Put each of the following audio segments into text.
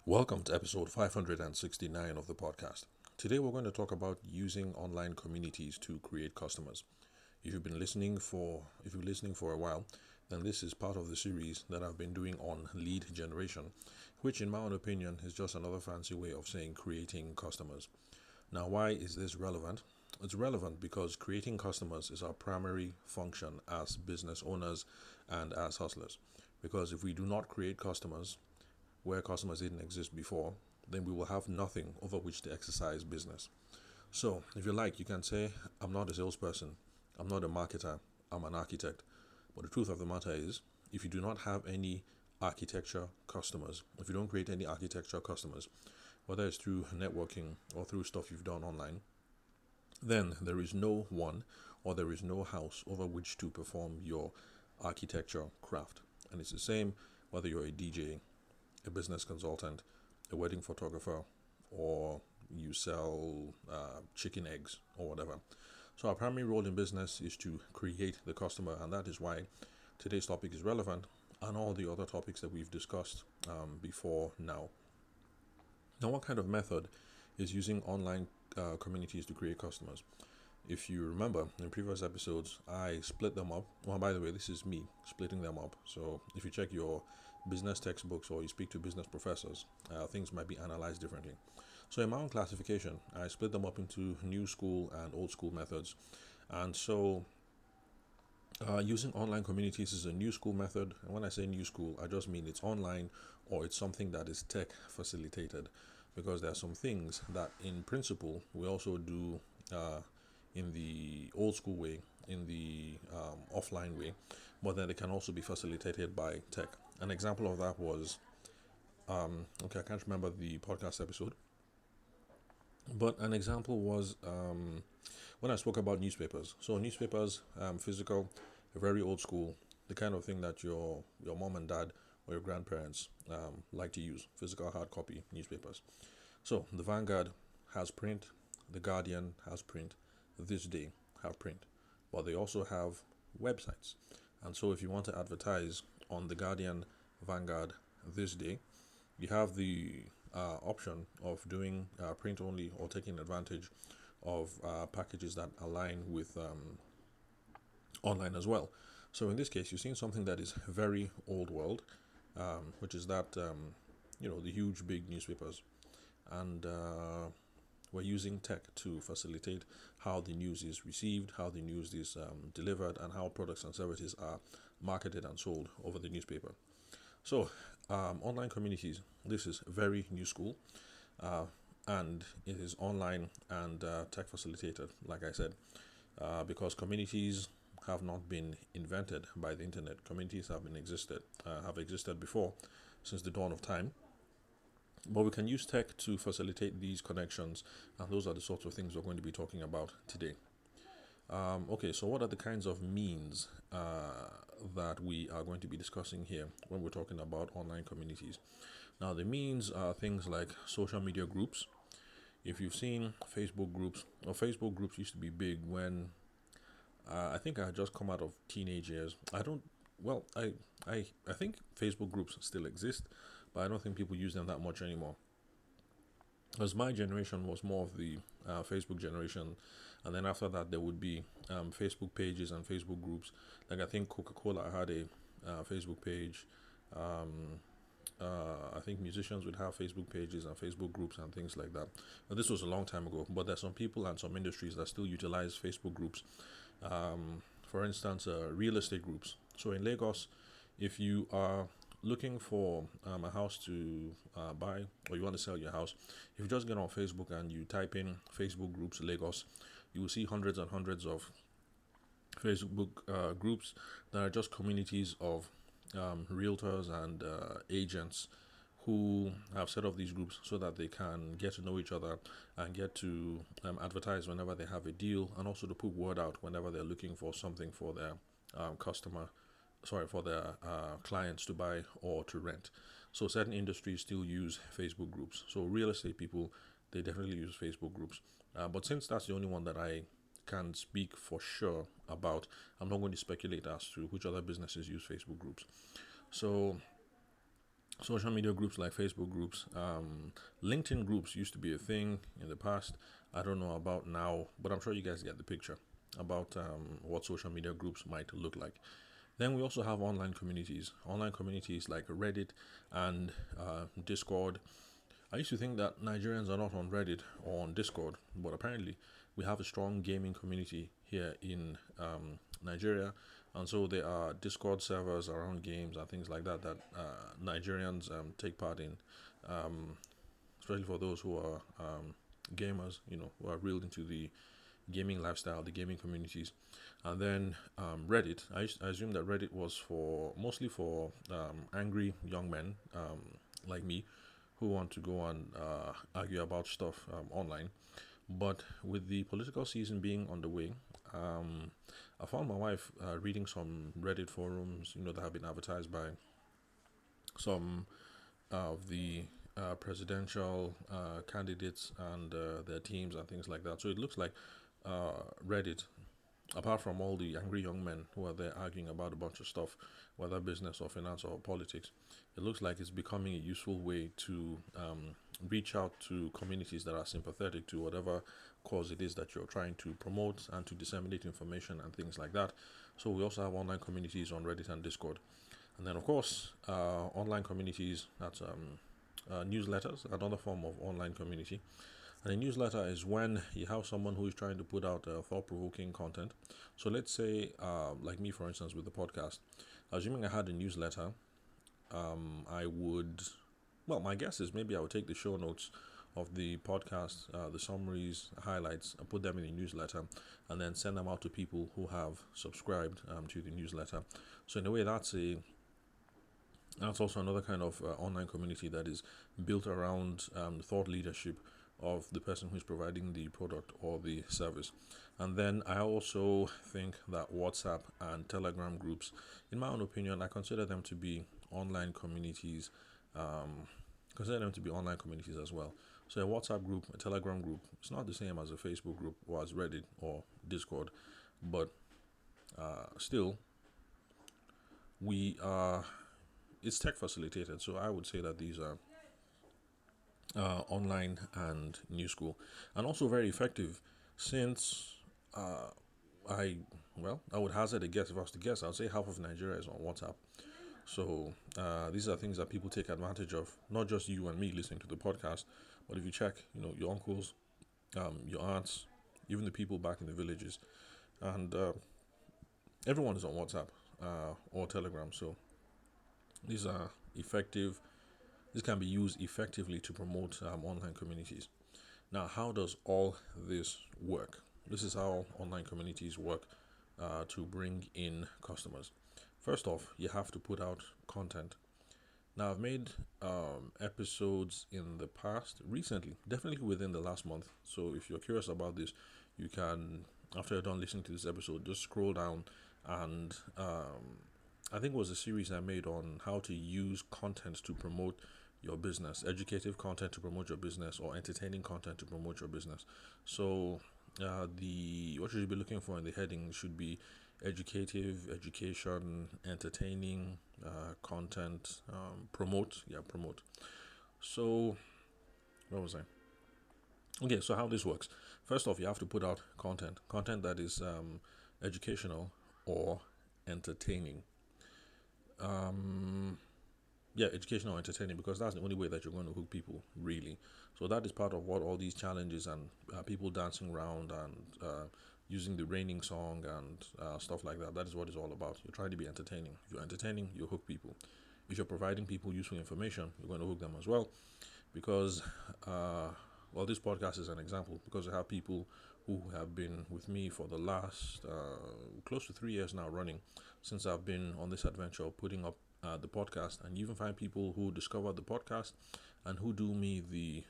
Welcome to episode 569 of the podcast. Today we're going to talk about using online communities to create customers. If you've been listening for a while, then this is part of the series that I've been doing on lead generation, which in my own opinion is just another fancy way of saying creating customers. Now, why is this relevant? It's relevant because creating customers is our primary function as business owners and as hustlers. Because if we do not create customers, where customers didn't exist before, then we will have nothing over which to exercise business. So, if you like, you can say, I'm not a salesperson, I'm not a marketer, I'm an architect. But the truth of the matter is, if you do not have any architecture customers, if you don't create any architecture customers, whether it's through networking or through stuff you've done online, then there is no one or there is no house over which to perform your architecture craft. And it's the same whether you're a DJ, a business consultant, a wedding photographer, or you sell chicken eggs or whatever. So, our primary role in business is to create the customer, and that is why today's topic is relevant and all the other topics that we've discussed before now. Now, what kind of method is using online communities to create customers? If you remember in previous episodes, I split them up. Well, by the way, this is me splitting them up. So if you check your business textbooks or you speak to business professors, things might be analyzed differently. So in my own classification, I split them up into new school and old school methods. And so using online communities is a new school method. And when I say new school, I just mean it's online or it's something that is tech facilitated. Because there are some things that, in principle, we also do in the old school way, in the offline way, but then they can also be facilitated by tech. An example of that was, I can't remember the podcast episode, but an example was when I spoke about newspapers. So newspapers, physical, very old school, the kind of thing that your mom and dad or your grandparents like to use, physical hard copy newspapers. So the Vanguard has print, the Guardian has print, This Day have print, but they also have websites. And so if you want to advertise on the Guardian, Vanguard, This Day, you have the option of doing print only or taking advantage of packages that align with online as well. So in this case, you're seeing something that is very old world, which is that the huge big newspapers, and we're using tech to facilitate how the news is received, how the news is delivered, and how products and services are marketed and sold over the newspaper. So, online communities, this is very new school, and it is online and tech facilitated, like I said, because communities have not been invented by the internet. Communities have existed before, since the dawn of time. But we can use tech to facilitate these connections, and those are the sorts of things we're going to be talking about today. Okay, so what are the kinds of means that we are going to be discussing here when we're talking about online communities? Now, the means are things like social media groups. If you've seen Facebook groups, or Facebook groups used to be big when I think I had just come out of teenage years. I don't, well, I think Facebook groups still exist, but I don't think people use them that much anymore. Because my generation was more of the Facebook generation, and then after that there would be Facebook pages and Facebook groups. Like I think Coca-Cola had a Facebook page. Um, I think musicians would have Facebook pages and Facebook groups and things like that. Now, this was a long time ago, but there's some people and some industries that still utilize Facebook groups. For instance, real estate groups. So in Lagos, if you are looking for a house to buy, or you want to sell your house, if you just get on Facebook and you type in Facebook groups Lagos, you will see hundreds and hundreds of Facebook groups that are just communities of realtors and agents who have set up these groups so that they can get to know each other and get to advertise whenever they have a deal, and also to put word out whenever they're looking for something for their for their clients to buy or to rent. So certain industries still use Facebook groups. So real estate people, they definitely use Facebook groups. But since that's the only one that I can speak for sure about, I'm not going to speculate as to which other businesses use Facebook groups. So social media groups like Facebook groups. LinkedIn groups used to be a thing in the past. I don't know about now, but I'm sure you guys get the picture about what social media groups might look like. Then we also have online communities like Reddit and Discord. I used to think that Nigerians are not on Reddit or on Discord, but apparently we have a strong gaming community here in Nigeria, and so there are Discord servers around games and things like that that Nigerians take part in, um, especially for those who are gamers, who are real into the gaming lifestyle, the gaming communities. And then Reddit. I assume that Reddit was for mostly for angry young men like me who want to go and argue about stuff online. But with the political season being on the way, I found my wife reading some Reddit forums, that have been advertised by some of the presidential candidates and their teams and things like that. So it looks like Reddit, apart from all the angry young men who are there arguing about a bunch of stuff, whether business or finance or politics, it looks like it's becoming a useful way to reach out to communities that are sympathetic to whatever cause it is that you're trying to promote and to disseminate information and things like that. So we also have online communities on Reddit and Discord. And then, of course, online communities, that's newsletters, another form of online community. And a newsletter is when you have someone who is trying to put out thought-provoking content. So let's say, like me, for instance, with the podcast, assuming I had a newsletter, I would, well, my guess is maybe I would take the show notes of the podcast, the summaries, highlights, and put them in the newsletter, and then send them out to people who have subscribed to the newsletter. So in a way, that's also another kind of online community that is built around thought leadership of the person who's providing the product or the service. And then I also think that WhatsApp and Telegram groups, in my own opinion, I consider them to be online communities. Consider them to be online communities as well. So a WhatsApp group, a Telegram group, it's not the same as a Facebook group or as Reddit or Discord, but still, we are. It's tech facilitated, so I would say that these are online and new school, and also very effective. Since I I would hazard a guess. If I was to guess, I would say half of Nigeria is on WhatsApp. So these are things that people take advantage of. Not just you and me listening to the podcast, but if you check, your uncles, your aunts, even the people back in the villages, and everyone is on WhatsApp or Telegram. So these are effective. This can be used effectively to promote online communities. Now, how does all this work? This is how online communities work to bring in customers. First off, you have to put out content. Now, I've made episodes in the past, recently, definitely within the last month. So, if you're curious about this, you can, after you're done listening to this episode, just scroll down and I think it was a series I made on how to use content to promote your business, educative content to promote your business, or entertaining content to promote your business. So, the what you should be looking for in the heading should be educative, education, entertaining, content, promote. Yeah, promote. So, what was I? Okay, so how this works. First off, you have to put out content that is educational or entertaining. Um, yeah, educational or entertaining, because that's the only way that you're going to hook people, really. So that is part of what all these challenges and people dancing around and using the raining song and stuff like that. That is what it's all about. You're trying to be entertaining. If you're entertaining, you hook people. If you're providing people useful information, you're going to hook them as well. Because, this podcast is an example, because I have people who have been with me for the last close to 3 years now running, since I've been on this adventure of putting up the podcast. And you even find people who discover the podcast and who do me the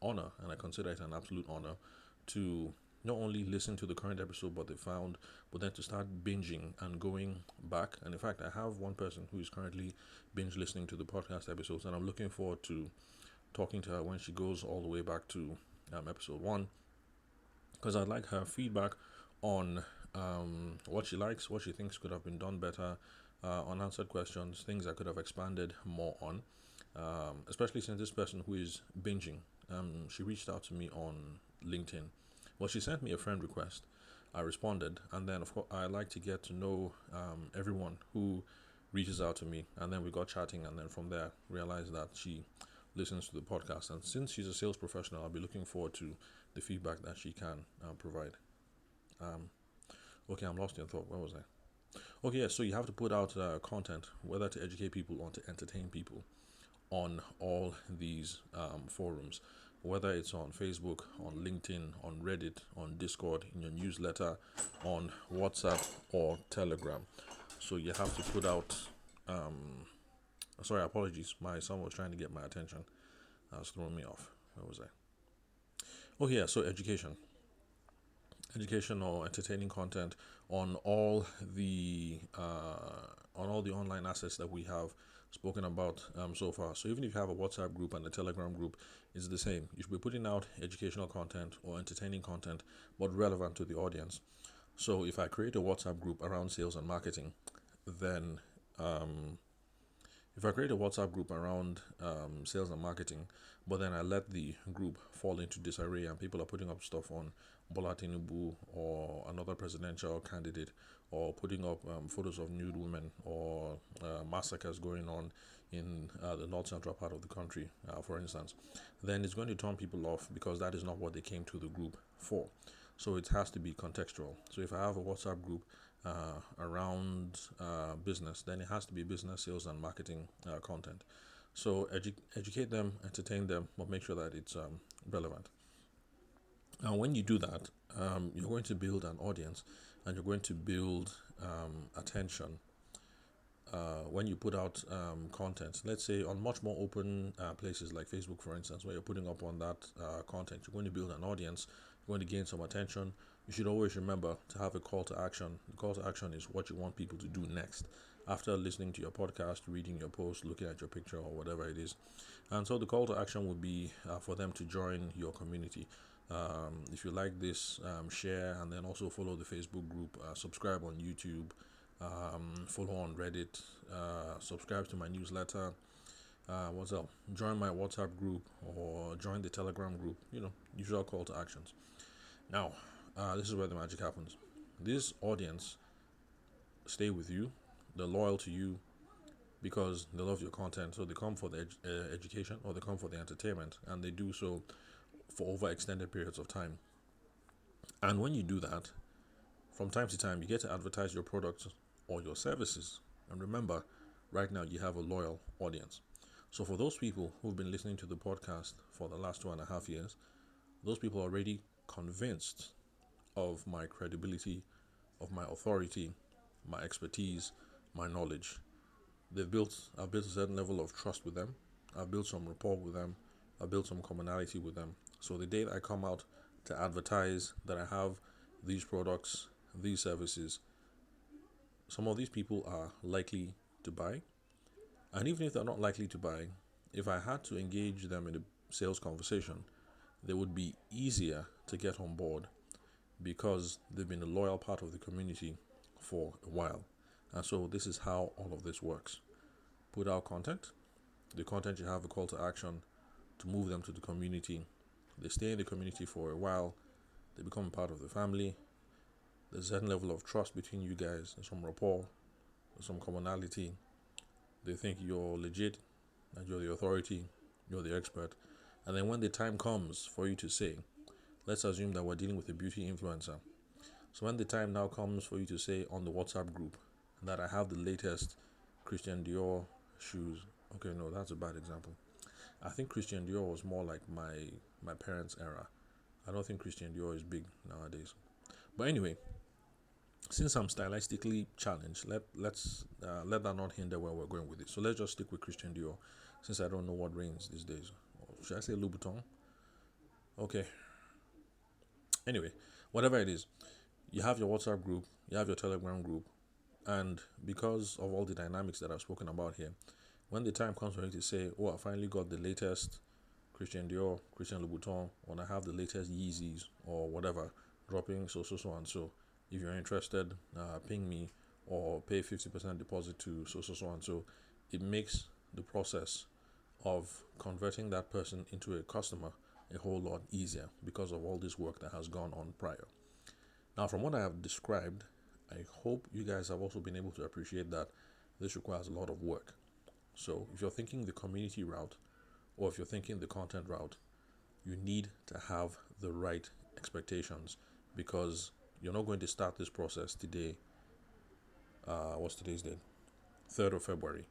honor, and I consider it an absolute honor, to not only listen to the current episode but then to start binging and going back. And in fact, I have one person who is currently binge listening to the podcast episodes, and I'm looking forward to talking to her when she goes all the way back to episode 1, because I'd like her feedback on what she likes, what she thinks could have been done better, unanswered questions, things I could have expanded more on, especially since this person who is binging, she reached out to me on LinkedIn. Well, she sent me a friend request. I responded, and then of course I like to get to know everyone who reaches out to me, and then we got chatting, and then from there realized that she listens to the podcast. And since she's a sales professional, I'll be looking forward to the feedback that she can provide. Um, okay, I'm lost in thought. Where was I? Okay, yeah. So you have to put out content, whether to educate people or to entertain people, on all these forums, whether it's on Facebook, on LinkedIn, on Reddit, on Discord, in your newsletter, on WhatsApp or Telegram. So you have to put out. Sorry, apologies. My son was trying to get my attention. That was throwing me off. Where was I? Oh yeah. So education or entertaining content on all the online assets that we have spoken about so far. So even if you have a WhatsApp group and a Telegram group, it's the same. You should be putting out educational content or entertaining content, but relevant to the audience. So if I create a WhatsApp group around sales and marketing, then if I create a WhatsApp group around sales and marketing, but then I let the group fall into disarray and people are putting up stuff on Bola Tinubu or another presidential candidate, or putting up photos of nude women, or massacres going on in the north central part of the country, for instance, then it's going to turn people off because that is not what they came to the group for. So it has to be contextual. So if I have a WhatsApp group around business, then it has to be business, sales, and marketing content. So educate them, entertain them, but make sure that it's relevant. Now, when you do that, you're going to build an audience, and you're going to build attention. When you put out content, let's say on much more open places like Facebook, for instance, where you're putting up on that content, you're going to build an audience, you're going to gain some attention. You should always remember to have a call to action. The call to action is what you want people to do next after listening to your podcast, reading your post, looking at your picture, or whatever it is. And so the call to action would be for them to join your community. If you like this, share, and then also follow the Facebook group, subscribe on YouTube, follow on Reddit, subscribe to my newsletter. What's up? Join my WhatsApp group or join the Telegram group. Usual call to actions. Now, this is where the magic happens. This audience stay with you, they're loyal to you because they love your content. So they come for the education, or they come for the entertainment, and they do so for over extended periods of time. And when you do that, from time to time, you get to advertise your products or your services. And remember, right now you have a loyal audience. So for those people who've been listening to the podcast for the last 2.5 years, those people are already convinced of my credibility, of my authority, my expertise, my knowledge. I've built a certain level of trust with them. I've built some rapport with them. I've built some commonality with them. So the day that I come out to advertise that I have these products, these services, some of these people are likely to buy. And even if they're not likely to buy, if I had to engage them in a sales conversation, they would be easier to get on board because they've been a loyal part of the community for a while. And so this is how all of this works. Put out content. The content, you have a call to action to move them to the community. They stay in the community for a while. They become part of the family. There's a certain level of trust between you guys. There's some rapport. There's some commonality. They think you're legit, that you're the authority, you're the expert. And then when the time comes for you to say, let's assume that we're dealing with a beauty influencer. So when the time now comes for you to say on the WhatsApp group that I have the latest Christian Dior shoes. Okay, no, that's a bad example. I think Christian Dior was more like my parents' era. I don't think Christian Dior is big nowadays. But anyway, since I'm stylistically challenged, let's let that not hinder where we're going with it. So let's just stick with Christian Dior, since I don't know what reigns these days. Or should I say Louboutin? Okay. Anyway, whatever it is, you have your WhatsApp group, you have your Telegram group, and because of all the dynamics that I've spoken about here, when the time comes for you to say, oh, I finally got the latest Christian Dior, Christian Louboutin, or I have the latest Yeezys or whatever dropping, so and so. If you're interested, ping me or pay 50% deposit to so and so. It makes the process of converting that person into a customer a whole lot easier because of all this work that has gone on prior. Now, from what I have described, I hope you guys have also been able to appreciate that this requires a lot of work. So if you're thinking the community route, or if you're thinking the content route, you need to have the right expectations, because you're not going to start this process today. What's today's date? 3rd of February.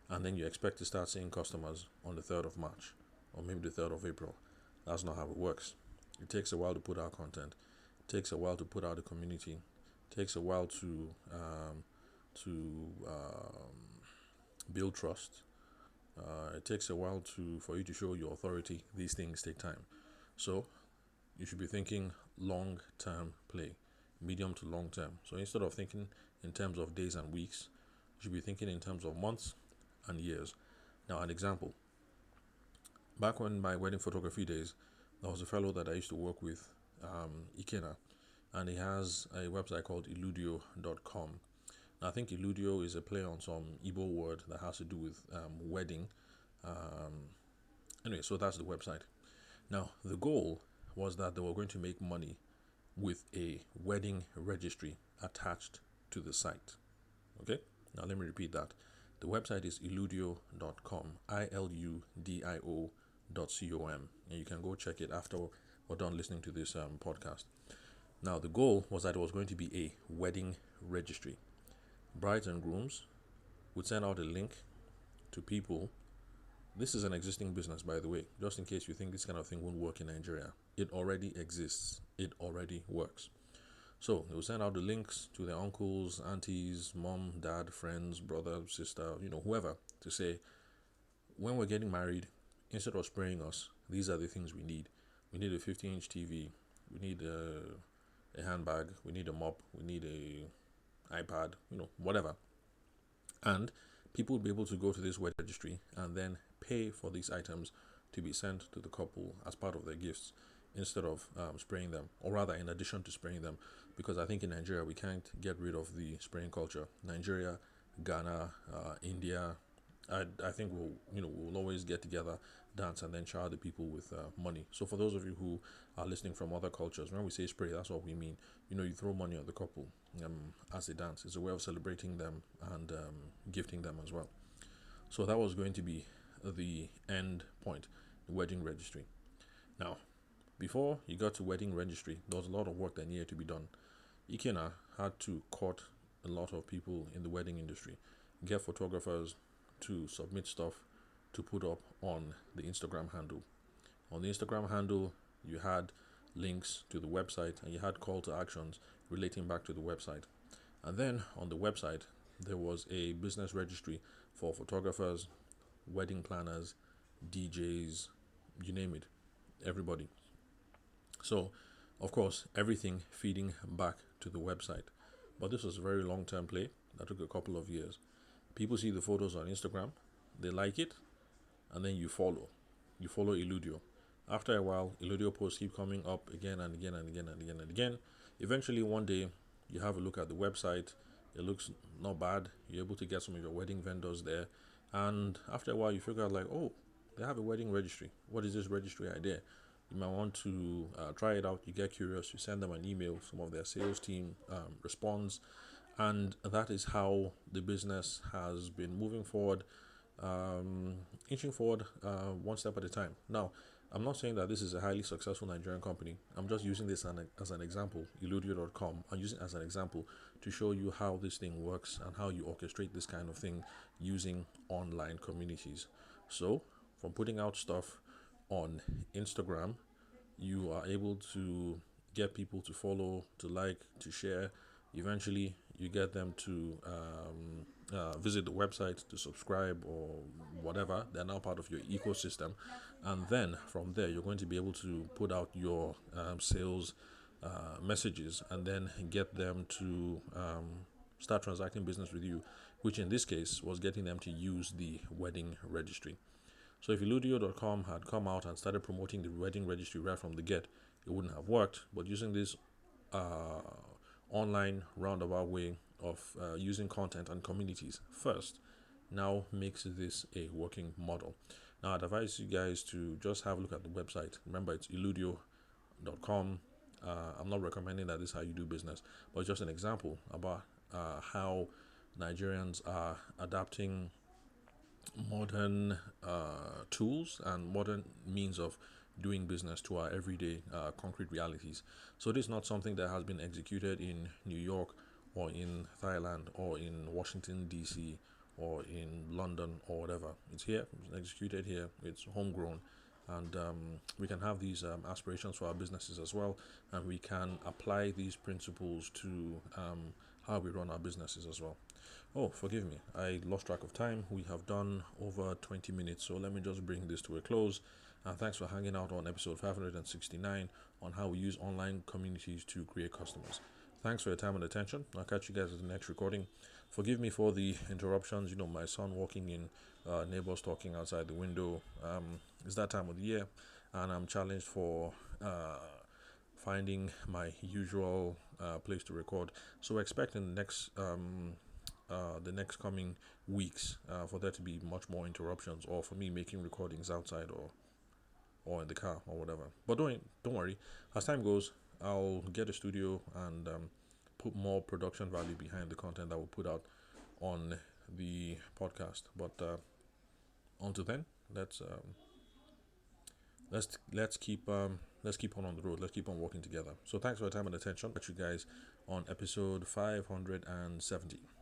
And then you expect to start seeing customers on the 3rd of March, or maybe the 3rd of April. That's not how it works. It takes a while to put out content. It takes a while to put out a community. It takes a while to build trust. It takes a while for you to show your authority. These things take time. So you should be thinking long-term play, medium to long-term. So instead of thinking in terms of days and weeks, you should be thinking in terms of months and years. Now, an example. Back when my wedding photography days, there was a fellow that I used to work with, Ikena, and he has a website called illudio.com. Now, I think Illudio is a play on some Igbo word that has to do with wedding. Anyway, so that's the website. Now, the goal was that they were going to make money with a wedding registry attached to the site. Okay? Now, let me repeat that. The website is illudio.com, ILUDIO.com, and you can go check it after we're done listening to this podcast. Now, the goal was that it was going to be a wedding registry. Brides and grooms would send out a link to people. This is an existing business, by the way, just in case you think this kind of thing won't work in Nigeria. It already exists. It already works. So they will send out the links to their uncles, aunties, mom, dad, friends, brother, sister, whoever, to say, when we're getting married, instead of spraying us, these are the things we need. We need a 50-inch TV. We need a handbag. We need a mop. We need a iPad, whatever. And people will be able to go to this wedding registry and then pay for these items to be sent to the couple as part of their gifts, instead of spraying them, or rather in addition to spraying them, because I think in Nigeria we can't get rid of the spraying culture. Nigeria, Ghana, India, I think we'll always get together, dance, and then shower the people with money. So for those of you who are listening from other cultures, when we say spray, that's what we mean. You throw money on the couple as they dance. It's a way of celebrating them and gifting them as well. So that was going to be the end point, the wedding registry. Now, before you got to wedding registry, there was a lot of work that needed to be done. Ikena had to court a lot of people in the wedding industry, get photographers to submit stuff to put up on the Instagram handle. On the Instagram handle, you had links to the website, and you had call to actions relating back to the website. And then on the website, there was a business registry for photographers, wedding planners, DJs, you name it, everybody. So, of course, everything feeding back to the website. But this was a very long-term play that took a couple of years. People see the photos on Instagram, they like it, and then you follow. You follow Illudio. After a while, Illudio posts keep coming up again and again and again and again and again. Eventually, one day, you have a look at the website. It looks not bad. You're able to get some of your wedding vendors there. And after a while, you figure out oh, they have a wedding registry. What is this registry idea? You might want to try it out. You get curious. You send them an email. Some of their sales team responds. And that is how the business has been moving forward, inching forward one step at a time. Now, I'm not saying that this is a highly successful Nigerian company. I'm just using this as an example, Illudio.com. I'm using it as an example to show you how this thing works and how you orchestrate this kind of thing using online communities. So, from putting out stuff on Instagram, you are able to get people to follow, to like, to share. Eventually, you get them to visit the website, to subscribe or whatever. They're now part of your ecosystem. And then from there, you're going to be able to put out your sales messages and then get them to start transacting business with you, which in this case was getting them to use the wedding registry. So if Illudio.com had come out and started promoting the wedding registry right from the get, it wouldn't have worked. But using this online roundabout way of using content and communities first now makes this a working model. Now, I'd advise you guys to just have a look at the website. Remember, it's illudio.com. I'm not recommending that this is how you do business, but just an example about how Nigerians are adapting modern tools and modern means of doing business to our everyday concrete realities. So this is not something that has been executed in New York or in Thailand or in Washington DC or in London or whatever. It's here, it's executed here, it's homegrown, and we can have these aspirations for our businesses as well, and we can apply these principles to how we run our businesses as well. Oh, forgive me, I lost track of time. We have done over 20 minutes, so let me just bring this to a close. And thanks for hanging out on episode 569 on how we use online communities to create customers. Thanks for your time and attention. I'll catch you guys at the next recording. Forgive me for the interruptions. My son walking in, neighbors talking outside the window. It's that time of the year, and I'm challenged for finding my usual place to record. So expect in the next coming weeks for there to be much more interruptions, or for me making recordings outside or in the car or whatever. But don't worry. As time goes, I'll get a studio and put more production value behind the content that we'll put out on the podcast. But until then, let's keep on the road. Let's keep on working together. So thanks for your time and attention. Catch you guys on episode 570.